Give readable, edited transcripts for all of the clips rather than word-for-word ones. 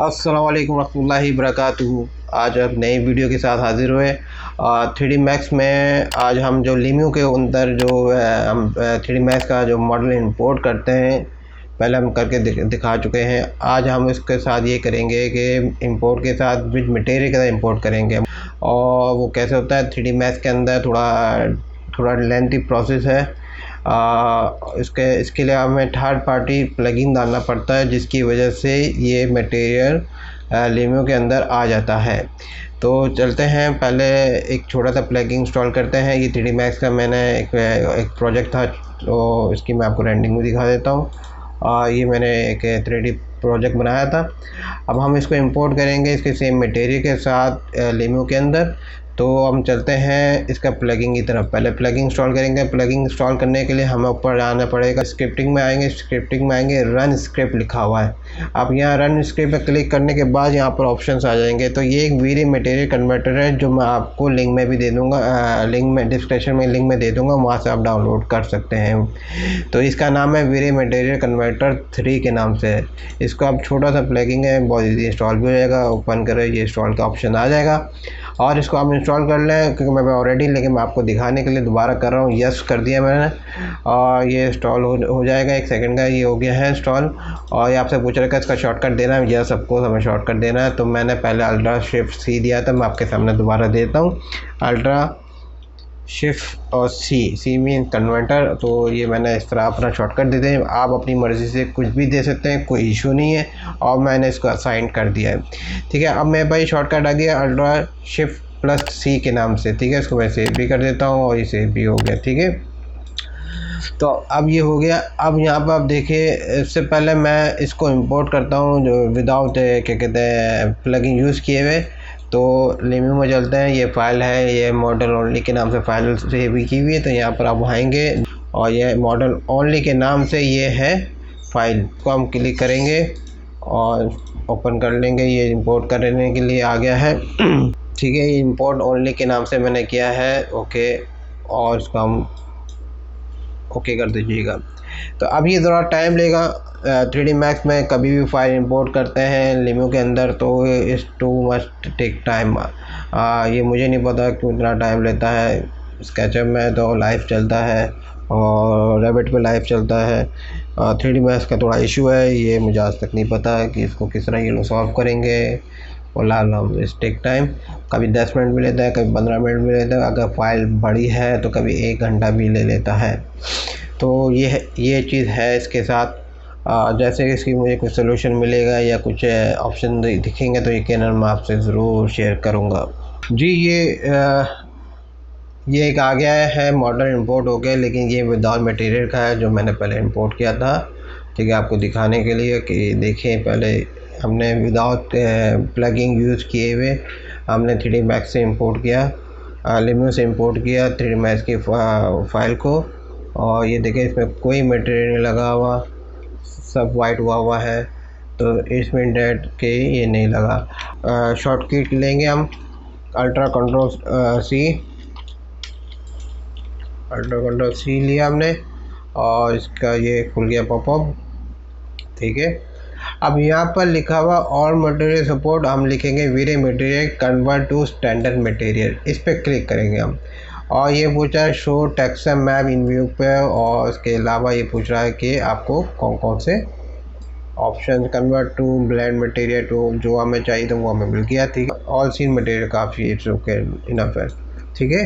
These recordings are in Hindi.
अस्सलाम वालेकुम रहमतुल्लाहि वबरकातुहू। आज अब नई वीडियो के साथ हाज़िर हुए। 3D मैक्स में आज हम जो लिम्यू के अंदर जो हम 3D मैक्स का जो मॉडल इंपोर्ट करते हैं, पहले हम करके दिखा चुके हैं। आज हम इसके साथ ये करेंगे कि इंपोर्ट के साथ विद मटेरियल के साथ इंपोर्ट करेंगे। और वो कैसे होता है 3D मैक्स के अंदर थोड़ा लेंथी प्रोसेस है। इसके लिए हमें थर्ड पार्टी प्लगइन डालना पड़ता है, जिसकी वजह से ये मटेरियल लिम्यू के अंदर आ जाता है। तो चलते हैं, पहले एक छोटा सा प्लगइन इंस्टॉल करते हैं। ये 3D मैक्स का मैंने एक प्रोजेक्ट था, तो इसकी मैं आपको रेंडरिंग में दिखा देता हूँ। ये मैंने एक 3D प्रोजेक्ट बनाया था। अब हम इसको इंपोर्ट करेंगे इसके सेम मटेरियल के साथ लिम्यू के अंदर। तो हम चलते हैं इसका प्लगइन की तरफ। पहले प्लगइन इंस्टॉल करेंगे। प्लगइन इंस्टॉल करने के लिए हमें ऊपर आना पड़ेगा, स्क्रिप्टिंग में आएंगे, रन स्क्रिप्ट लिखा हुआ है। आप यहाँ रन स्क्रिप्ट पर क्लिक करने के बाद यहाँ पर ऑप्शंस आ जाएंगे। तो ये एक वीरे मटेरियल कन्वर्टर है, जो मैं आपको लिंक में भी दे दूँगा, लिंक में डिस्क्रिप्शन में लिंक में दे दूँगा, वहाँ से आप डाउनलोड कर सकते हैं। तो इसका नाम है वीरे मटेरियल कन्वर्टर 3 के नाम से है। इसको आप छोटा सा प्लगइन है, बहुत ईजी इंस्टॉल भी हो जाएगा। ओपन करें, ये इंस्टॉल का ऑप्शन आ जाएगा और इसको आप इंस्टॉल कर लें, क्योंकि मैं ऑलरेडी, लेकिन मैं आपको दिखाने के लिए दोबारा कर रहा हूँ। यस कर दिया मैंने और ये इंस्टॉल हो जाएगा। 1 सेकंड का ये हो गया है इंस्टॉल। और ये आपसे पूछ रहा है इसका शॉर्टकट देना है। यस, सबको हमें शॉर्टकट देना है। तो मैंने पहले अल्ट्रा शिफ्ट सी दिया था, मैं आपके सामने दोबारा देता हूँ। अल्ट्रा शिफ्ट और सी मीन कन्वर्टर। तो ये मैंने इस तरह अपना शॉर्टकट दे दें। आप अपनी मर्ज़ी से कुछ भी दे सकते हैं, कोई इशू नहीं है। और मैंने इसको असाइन कर दिया है, ठीक है। अब मेरे भाई शॉर्टकट आ गया अल्ट्रा शिफ्ट प्लस सी के नाम से, ठीक है। इसको मैं सेव भी कर देता हूँ और ये सेव भी हो गया, ठीक है। तो अब ये हो गया। अब यहाँ पर आप देखिए, इससे पहले मैं इसको इंपोर्ट करता हूँ जो विदाउट क्या कहते हैं प्लगइन यूज़ किए हुए। तो लिम्यू में चलते हैं। ये फ़ाइल है, ये मॉडल ओनली के नाम से फ़ाइल सेव की हुई है। तो यहाँ पर आप आएंगे और ये मॉडल ओनली के नाम से ये है फ़ाइल को हम क्लिक करेंगे और ओपन कर लेंगे। ये इंपोर्ट करने के लिए आ गया है, ठीक है। ये इंपोर्ट ओनली के नाम से मैंने किया है, ओके। और इसको हम ओके कर दीजिएगा। तो अब ये ज़रा टाइम लेगा। 3D मैक्स में कभी भी फाइल इंपोर्ट करते हैं लिम्यू के अंदर, तो इस टू मच टेक टाइम। ये मुझे नहीं पता क्यों इतना टाइम लेता है। स्केचअप में तो लाइव चलता है और रैबिट पे लाइव चलता है। 3D मैक्स का थोड़ा इशू है, ये मुझे आज तक नहीं पता है कि इसको किस तरह ये लोग सॉल्व करेंगे। और लाल इस टेक टाइम कभी 10 मिनट भी लेता है, कभी 15 मिनट भी लेता है। अगर फाइल बड़ी है तो कभी 1 घंटा भी ले लेता है। तो ये चीज़ है इसके साथ। जैसे कि इसकी मुझे कुछ सोल्यूशन मिलेगा या कुछ ऑप्शन दिखेंगे तो यकीनन मैं आपसे ज़रूर शेयर करूँगा जी। ये एक आ गया है, मॉडल इंपोर्ट हो गया, लेकिन ये विदाउट मटेरियल का है जो मैंने पहले इंपोर्ट किया था, ठीक है। आपको दिखाने के लिए कि देखें, पहले हमने विदाउट प्लगइन यूज़ किए हुए हमने 3D मैक्स से इंपोर्ट किया, लिम्यू से इंपोर्ट किया 3D मैक्स की फ़ाइल को। और ये देखें, इसमें कोई मटेरियल नहीं लगा हुआ, सब वाइट हुआ है। तो इसमें डेट के ये नहीं लगा। शॉर्टकट लेंगे हम अल्ट्रा कंट्रोल सी लिया हमने और इसका ये खुल गया पॉपअप, ठीक है। अब यहाँ पर लिखा हुआ ऑल मटेरियल सपोर्ट, हम लिखेंगे VRay material convert to standard material. इस पर क्लिक करेंगे हम। और ये पूछ रहा है शो टेक्सचर मैप इन व्यू पे। और इसके अलावा ये पूछ रहा है कि आपको कौन कौन से option, convert to blend material to, जो हमें चाहिए तो वो हमें मिल गया, ठीक है। ऑल सीन मटेरियल काफ़ी इट्स ओके इनफ है, ठीक है।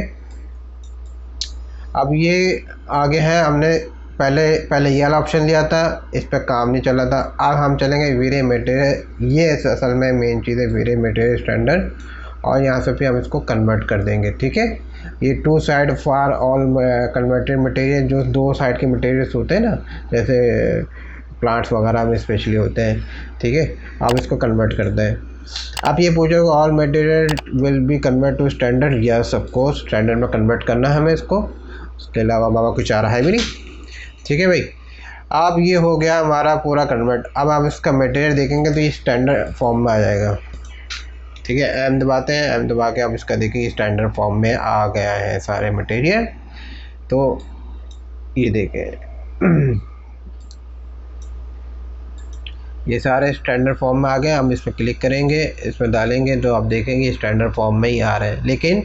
अब ये आगे है, हमने पहले ये वाला ऑप्शन लिया था, इस पर काम नहीं चला था। अब हम चलेंगे वीरे मटेरियल। ये असल में मेन चीज़ है वीरे मटेरियल स्टैंडर्ड। और यहाँ से फिर हम इसको कन्वर्ट कर देंगे, ठीक है। ये 2 side for all converted material, जो 2 साइड के मटेरियल्स होते हैं ना, जैसे प्लांट्स वगैरह में स्पेशली होते हैं, ठीक है। अब इसको कन्वर्ट करते हैं। आप ये पूछोगे all material will be convert to standard. Yes of course, standard में कन्वर्ट करना है हमें इसको। उसके अलावा बाबा कुछ आ रहा है भी नहीं, ठीक है भाई। अब ये हो गया हमारा पूरा कन्वर्ट। अब आप इसका मटेरियल देखेंगे तो ये स्टैंडर्ड फॉर्म में आ जाएगा, ठीक है। एम दबाते हैं, एम दबा के आप इसका देखिए स्टैंडर्ड फॉर्म में आ गया है सारे मटेरियल। तो ये देखें ये सारे स्टैंडर्ड फॉर्म में आ गए। हम इस पर क्लिक करेंगे, इसमें डालेंगे तो आप देखेंगे स्टैंडर्ड फॉर्म में ही आ रहा है, लेकिन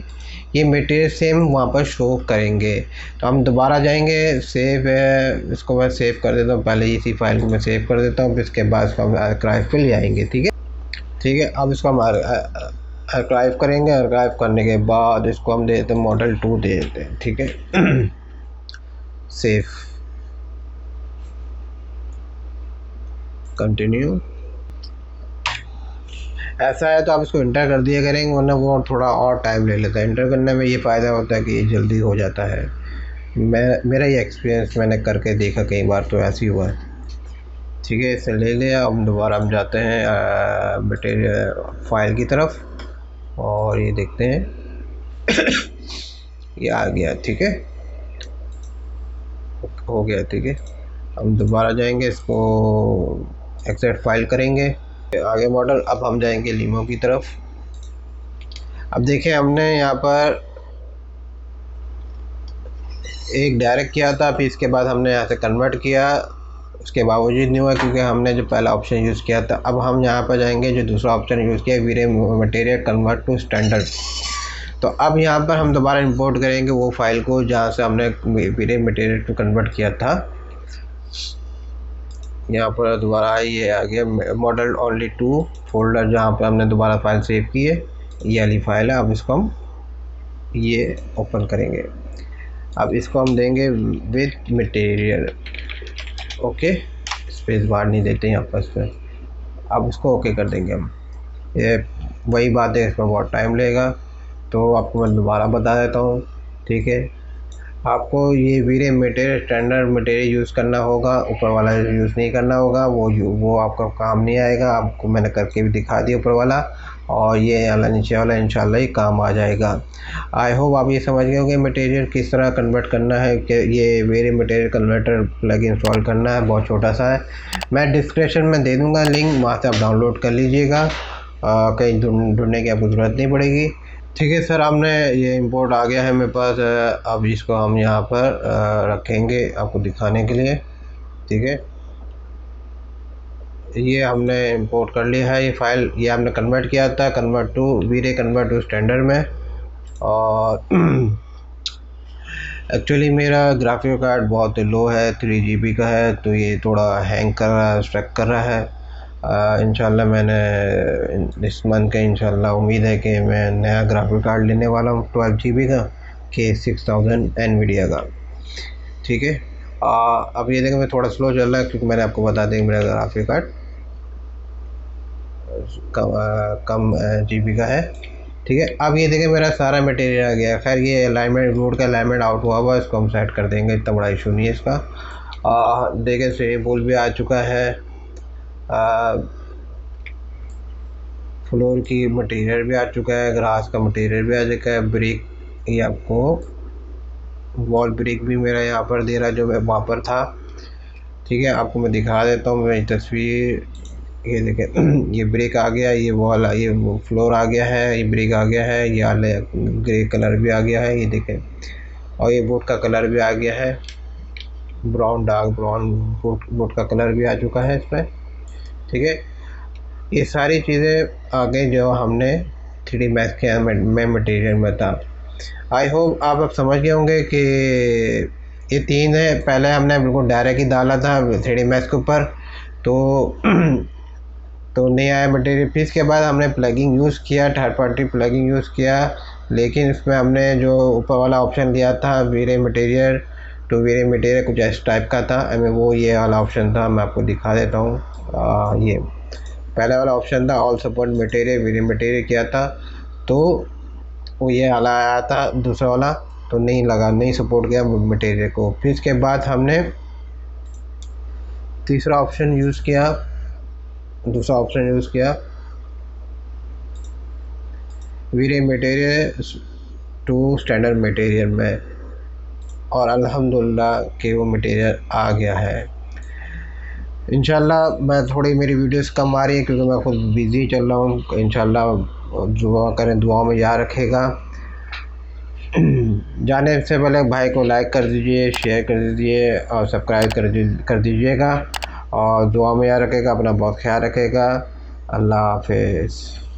ये मटेरियल सेम वहाँ पर शो करेंगे। तो हम दोबारा जाएंगे, सेव है, इसको मैं सेव कर देता हूँ। पहले इसी फाइल को मैं सेव कर देता हूँ, फिर इसके बाद इसको हम आर्काइव पे ले आएंगे। ठीक है, ठीक है। अब इसको हम आर्काइव करेंगे। आर्काइव करने के बाद इसको हम दे देते हैं मॉडल 2 दे देते हैं। ठीक है, सेव, कंटिन्यू। ऐसा है तो आप इसको इंटर कर दिया करेंगे, वरना वो थोड़ा और टाइम ले लेता है। इंटर करने में ये फ़ायदा होता है कि ये जल्दी हो जाता है। मेरा ये एक्सपीरियंस मैंने करके देखा कई बार, तो ऐसे ही हुआ है। ठीक है, इसे ले लिया। अब दोबारा हम जाते हैं मटेरियल फाइल की तरफ और ये देखते हैं ये आ गया। ठीक है, हो गया। ठीक है, हम दोबारा जाएंगे, इसको एक्सेट फाइल करेंगे, आगे मॉडल। अब हम जाएंगे लीमो की तरफ। अब देखिए, हमने यहाँ पर एक डायरेक्ट किया था, फिर इसके बाद हमने यहाँ से कन्वर्ट किया, उसके बावजूद नहीं हुआ क्योंकि हमने जो पहला ऑप्शन यूज़ किया था। अब हम यहाँ पर जाएंगे, जो दूसरा ऑप्शन यूज़ किया, वीरे मटेरियल कन्वर्ट टू स्टैंडर्ड। तो अब यहाँ पर हम दोबारा इंपोर्ट करेंगे वो फाइल को जहाँ से हमने वीरे मटेरियल टू कन्वर्ट किया था। यहाँ पर दोबारा ये आ गया मॉडल ओनली 2 फोल्डर, जहाँ पर हमने दोबारा फाइल सेव की है, ये वाली फाइल है। अब इसको हम ये ओपन करेंगे। अब इसको हम देंगे with material, okay, space bar नहीं देते यहाँ पर इस पर। अब इसको ओके कर देंगे हम। ये वही बात है, इसमें बहुत टाइम लगेगा, तो आपको मैं दोबारा बता देता हूँ। ठीक है, आपको ये वीरे मटेरियल स्टैंडर्ड मटेरियल यूज़ करना होगा, ऊपर वाला यूज़ नहीं करना होगा, वो आपका काम नहीं आएगा। आपको मैंने करके भी दिखा दिया ऊपर वाला, और ये वाला नीचे वाला इंशाल्लाह ही काम आ जाएगा। आई होप आप ये समझ गए होंगे मटेरियल किस तरह कन्वर्ट करना है, कि ये वीरे मटेरियल कन्वर्टर प्लग इंस्टॉल करना है, बहुत छोटा सा है। मैं डिस्क्रिप्शन में दे दूँगा लिंक, वहाँ से आप डाउनलोड कर लीजिएगा, कहीं ढूंढने की आपको ज़रूरत नहीं पड़ेगी। ठीक है सर, हमने ये इंपोर्ट आ गया है मेरे पास। अब इसको हम यहाँ पर रखेंगे आपको दिखाने के लिए। ठीक है, ये हमने इंपोर्ट कर लिया है ये फ़ाइल। ये हमने कन्वर्ट किया था, convert to VRay convert to standard में। और एक्चुअली मेरा ग्राफिक कार्ड बहुत लो है, 3 GB का है, तो ये थोड़ा हैंग कर रहा है, स्ट्रक कर रहा है। इंशाल्लाह मैंने इस मंथ का इंशाल्लाह उम्मीद है कि मैं नया ग्राफिक कार्ड लेने वाला हूँ 12 GB का, K6000 NVIDIA का। ठीक है, अब ये देखें मैं थोड़ा स्लो चल रहा है क्योंकि मैंने आपको बता दें मेरा ग्राफिक कार्ड कम GB का है। ठीक है, अब ये देखें मेरा सारा मटेरियल आ गया। खैर ये अलाइनमेंट बोर्ड का अलाइनमेंट आउट हुआ हुआ है, इसको हम सेट कर देंगे, इतना बड़ा इशू नहीं है इसका। देखें स्विमिंग पूल भी आ चुका है, फ्लोर की मटेरियल भी आ चुका है, ग्रास का मटेरियल भी आ चुका है, ब्रिक, ये आपको वॉल ब्रिक भी मेरा यहाँ पर दे रहा है जो मैं वहाँ पर था। ठीक है, आपको मैं दिखा देता हूँ मेरी तस्वीर। ये देखें ये ब्रिक आ गया, ये वॉल, ये फ्लोर आ गया है, ये ब्रिक आ गया है, ये वाले ग्रे कलर भी आ गया है, ये देखें। और ये बोट का कलर भी आ गया है, ब्राउन, डार्क ब्राउन बोट का कलर भी आ चुका है इस पर। ठीक है, ये सारी चीज़ें आ गई जो हमने 3D मैक्स के में मटेरियल में था। आई होप आप अब समझ गए होंगे कि ये 3 है। पहले हमने बिल्कुल डायरेक्ट ही डाला था 3D मैक्स के ऊपर, तो नहीं आया मटेरियल। फिर इसके बाद हमने प्लगिंग यूज़ किया, थर्ड पार्टी प्लगिंग यूज़ किया, लेकिन इसमें हमने जो ऊपर वाला ऑप्शन दिया था वीरे मटेरियल टू वीरे मटेरियल कुछ इस टाइप का था, हमें वो ये वाला ऑप्शन था। मैं आपको दिखा देता हूँ। ये पहला वाला ऑप्शन था ऑल सपोर्ट मटेरियल वीरे मटेरियल किया था, तो वो ये वाला आया था। दूसरा वाला तो नहीं लगा, नहीं सपोर्ट किया मटेरियल को। फिर इसके बाद हमने तीसरा ऑप्शन यूज़ किया, दूसरा ऑप्शन यूज़ किया वीरे मटेरियल टू स्टैंडर्ड मटेरियल में, और अल्हम्दुलिल्लाह कि वो मटेरियल आ गया है। इंशाल्लाह मैं थोड़ी मेरी वीडियोस कम आ रही है क्योंकि मैं खुद बिज़ी चल रहा हूँ। इंशाल्लाह दुआ करें, दुआ में याद रखेगा। जाने से पहले भाई को लाइक कर दीजिए, शेयर कर दीजिए और सब्सक्राइब कर दीजिएगा। और दुआ में याद रखेगा, अपना बहुत ख्याल रखेगा। अल्लाह हाफिज़।